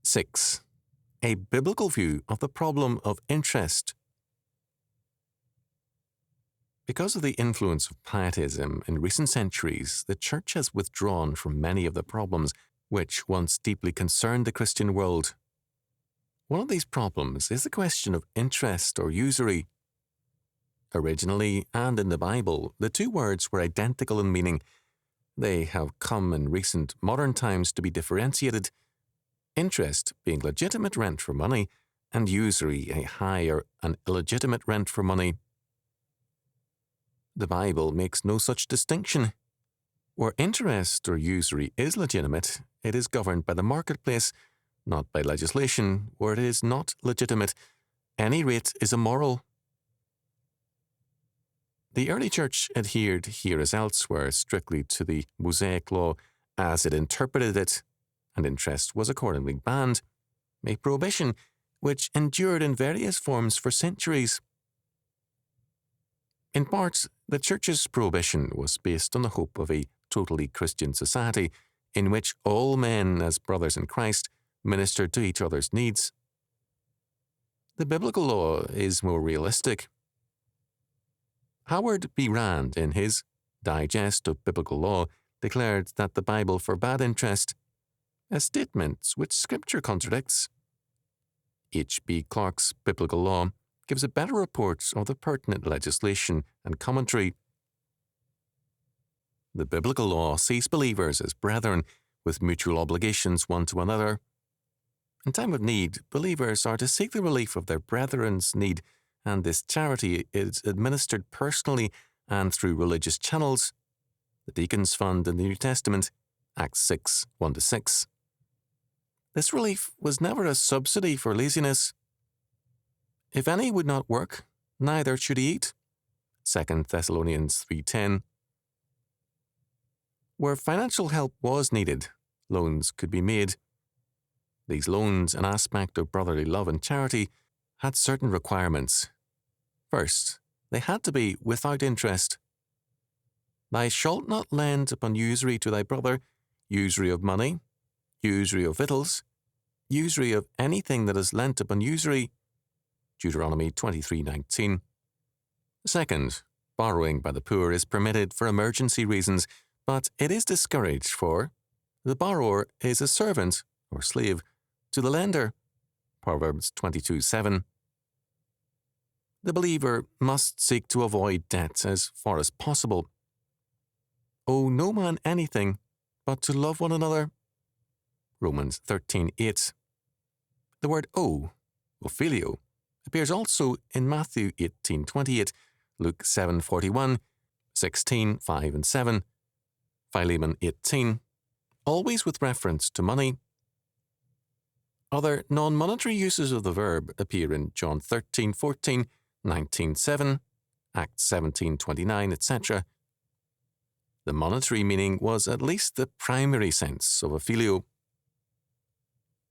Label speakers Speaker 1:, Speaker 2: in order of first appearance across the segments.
Speaker 1: 6. A biblical view of the problem of interest. Because of the influence of pietism in recent centuries, the Church has withdrawn from many of the problems which once deeply concerned the Christian world. One of these problems is the question of interest or usury. Originally, and in the Bible, the two words were identical in meaning. They have come in recent modern times to be differentiated, interest being legitimate rent for money, and usury a higher and illegitimate rent for money. The Bible makes no such distinction. Where interest or usury is legitimate, it is governed by the marketplace, not by legislation. Where it is not legitimate, any rate is immoral. The early Church adhered here as elsewhere strictly to the Mosaic Law as it interpreted it, and interest was accordingly banned, a prohibition which endured in various forms for centuries. In part, the Church's prohibition was based on the hope of a totally Christian society in which all men, as brothers in Christ, ministered to each other's needs. The biblical law is more realistic. Howard B. Rand, in his Digest of Biblical Law, declared that the Bible forbade interest, a statement which Scripture contradicts. H. B. Clark's Biblical Law gives a better report of the pertinent legislation and commentary. The biblical law sees believers as brethren with mutual obligations one to another. In time of need, believers are to seek the relief of their brethren's need, and this charity is administered personally and through religious channels. The Deacons Fund in the New Testament, Acts 6, 1-6. This relief was never a subsidy for laziness. If any would not work, neither should he eat. 2 Thessalonians 3:10. Where financial help was needed, loans could be made. These loans, an aspect of brotherly love and charity, had certain requirements. First, they had to be without interest. Thou shalt not lend upon usury to thy brother, usury of money, usury of victuals, usury of anything that is lent upon usury. Deuteronomy 23:19. Second, borrowing by the poor is permitted for emergency reasons, but it is discouraged for the borrower is a servant or slave to the lender. Proverbs 22:7. The believer must seek to avoid debt as far as possible. Owe no man anything but to love one another. Romans 13:8. The word owe, ophelio, appears also in Matthew 18:28, Luke 7:41, 16:5-7, Philemon 18, always with reference to money. Other non-monetary uses of the verb appear in John 13:14, 19:7, Acts 17:29, etc. The monetary meaning was at least the primary sense of ophelio.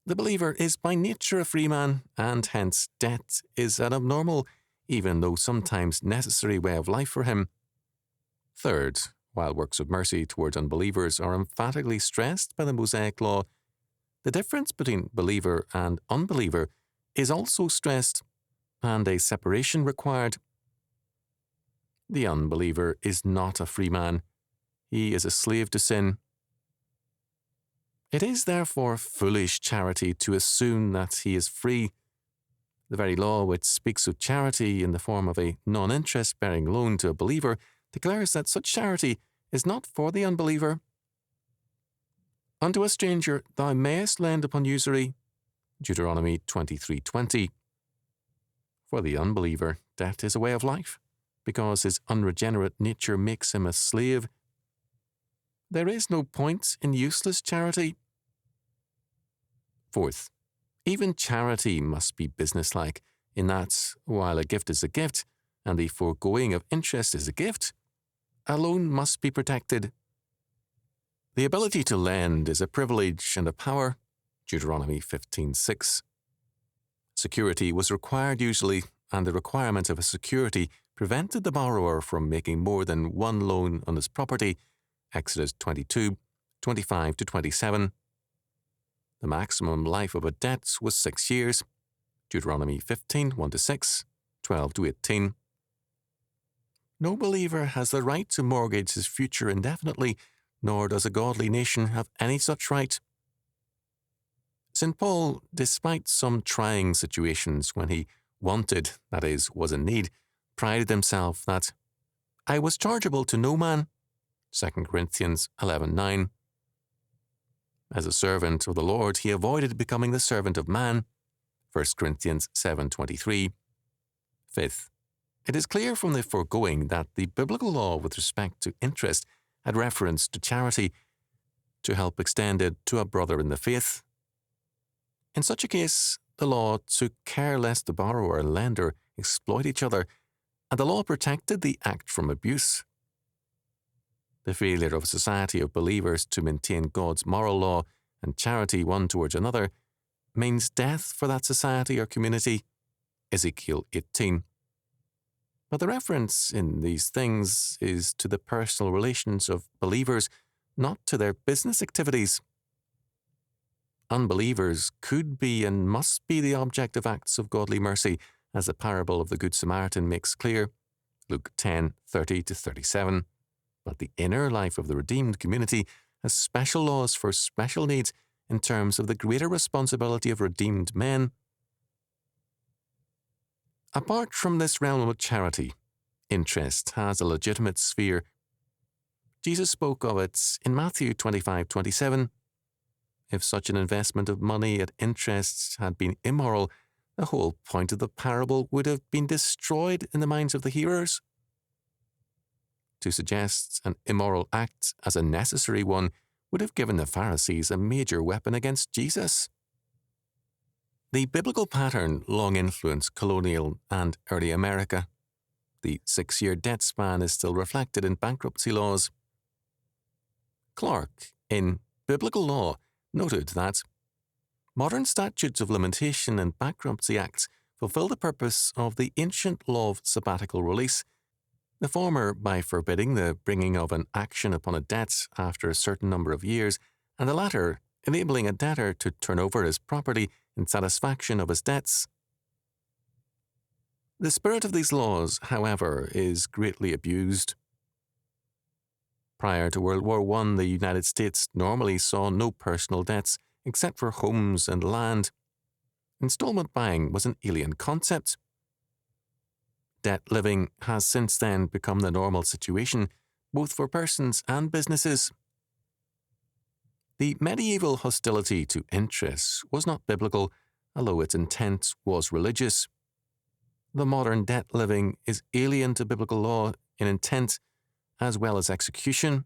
Speaker 1: The believer is by nature a free man, and hence debt is an abnormal, even though sometimes necessary way of life for him. Third, while works of mercy towards unbelievers are emphatically stressed by the Mosaic Law, the difference between believer and unbeliever is also stressed, and a separation required. The unbeliever is not a free man. He is a slave to sin. It is therefore foolish charity to assume that he is free. The very law which speaks of charity in the form of a non-interest-bearing loan to a believer declares that such charity is not for the unbeliever. Unto a stranger thou mayest lend upon usury. Deuteronomy 23:20. For the unbeliever, debt is a way of life, because his unregenerate nature makes him a slave. There is no point in useless charity. Fourth, even charity must be businesslike, in that, while a gift is a gift, and the foregoing of interest is a gift, a loan must be protected. The ability to lend is a privilege and a power. Deuteronomy 15:6. Security was required usually, and the requirement of a security prevented the borrower from making more than one loan on his property. Exodus 22:25-27. The maximum life of a debt was 6 years. Deuteronomy 15, 1-6, 12-18. No believer has the right to mortgage his future indefinitely, nor does a godly nation have any such right. St. Paul, despite some trying situations when he wanted, that is, was in need, prided himself that, "I was chargeable to no man," 2 Corinthians 11:9. As a servant of the Lord, he avoided becoming the servant of man, 1 Corinthians 7:23. Fifth, it is clear from the foregoing that the biblical law with respect to interest had reference to charity, to help extended to a brother in the faith. In such a case, the law took care lest the borrower and lender exploit each other, and the law protected the act from abuse. The failure of a society of believers to maintain God's moral law and charity one towards another means death for that society or community, Ezekiel 18. But the reference in these things is to the personal relations of believers, not to their business activities. Unbelievers could be and must be the object of acts of godly mercy, as the parable of the Good Samaritan makes clear, Luke 10:30-37. But the inner life of the redeemed community has special laws for special needs in terms of the greater responsibility of redeemed men. Apart from this realm of charity, interest has a legitimate sphere. Jesus spoke of it in Matthew 25:27. If such an investment of money at interest had been immoral, the whole point of the parable would have been destroyed in the minds of the hearers. To suggest an immoral act as a necessary one would have given the Pharisees a major weapon against Jesus. The biblical pattern long influenced colonial and early America. The 6-year debt span is still reflected in bankruptcy laws. Clark, in Biblical Law, noted that modern statutes of limitation and bankruptcy acts fulfill the purpose of the ancient law of sabbatical release, the former by forbidding the bringing of an action upon a debt after a certain number of years, and the latter enabling a debtor to turn over his property in satisfaction of his debts. The spirit of these laws, however, is greatly abused. Prior to World War I, the United States normally saw no personal debts except for homes and land. Installment buying was an alien concept. Debt living has since then become the normal situation, both for persons and businesses. The medieval hostility to interest was not biblical, although its intent was religious. The modern debt living is alien to biblical law in intent as well as execution.